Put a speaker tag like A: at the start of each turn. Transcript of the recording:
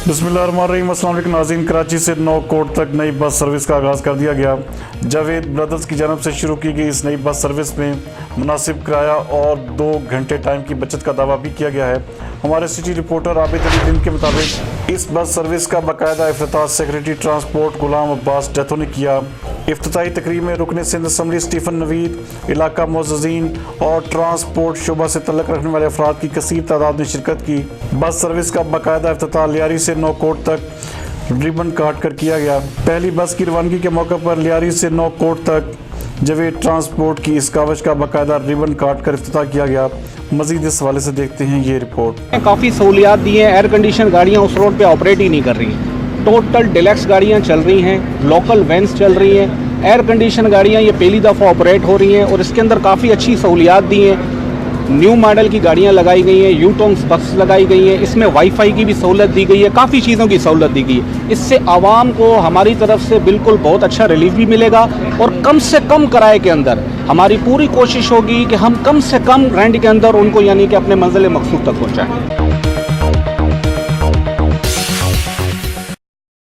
A: बिस्मिल्लाहिर्रहमानिर्रहीम। अस्सलाम वालेकुम नाज़रीन। कराची से 9 कोट तक नई बस सर्विस का आगाज़ कर दिया गया। जावेद ब्रदर्स की जानब से शुरू की गई इस नई बस सर्विस में मुनासिब किराया और 2 घंटे टाइम की बचत का दावा भी किया गया है। हमारे सिटी रिपोर्टर आबिद अली दिन के मुताबिक इस बस सर्विस का बाकायदा इफ्तिताह सेक्रेटरी ट्रांसपोर्ट गुलाम अब्बास डेथो ने किया। इफ्तिताही तकरीब में रुकन सिंध असम्बली स्टीफन नवीद, इलाका मोअज़्ज़िज़ीन और ट्रांसपोर्ट शुबा से तल्लुक़ रखने वाले अफराद की कसीर तादाद ने शिरकत की। बस सर्विस का बाकायदा इफ्तिताह लियारी से 9 कोट तक रिबन काट कर किया गया। पहली बस की रवानगी के मौके पर लियारी से 9 कोट तक जावेद ट्रांसपोर्ट की इस कावश का बाकायदा रिबन काट कर इफ्तिताह किया गया। मजीद इस हवाले से देखते हैं ये रिपोर्ट।
B: काफ़ी सहूलियात दी हैं। एयर कंडीशन गाड़ियाँ उस रोड पे ऑपरेट ही नहीं कर रही हैं। टोटल डिलक्स गाड़ियाँ चल रही हैं, लोकल वैन्स चल रही हैं, एयर कंडीशन गाड़ियाँ ये पहली दफ़ा ऑपरेट हो रही हैं और इसके अंदर काफ़ी अच्छी सहूलियात दी हैं। न्यू मॉडल की गाड़ियाँ लगाई गई हैं, यूटोंस बस लगाई गई हैं, इसमें वाईफाई की भी सहूलत दी गई है, काफ़ी चीज़ों की सहूलत दी गई है। इससे आवाम को हमारी तरफ से बिल्कुल बहुत अच्छा रिलीफ भी मिलेगा और कम से कम किराए के अंदर हमारी पूरी कोशिश होगी कि हम कम से कम रेंट के अंदर उनको यानी कि अपने मंजिल मकसूद तक पहुँचाएँ।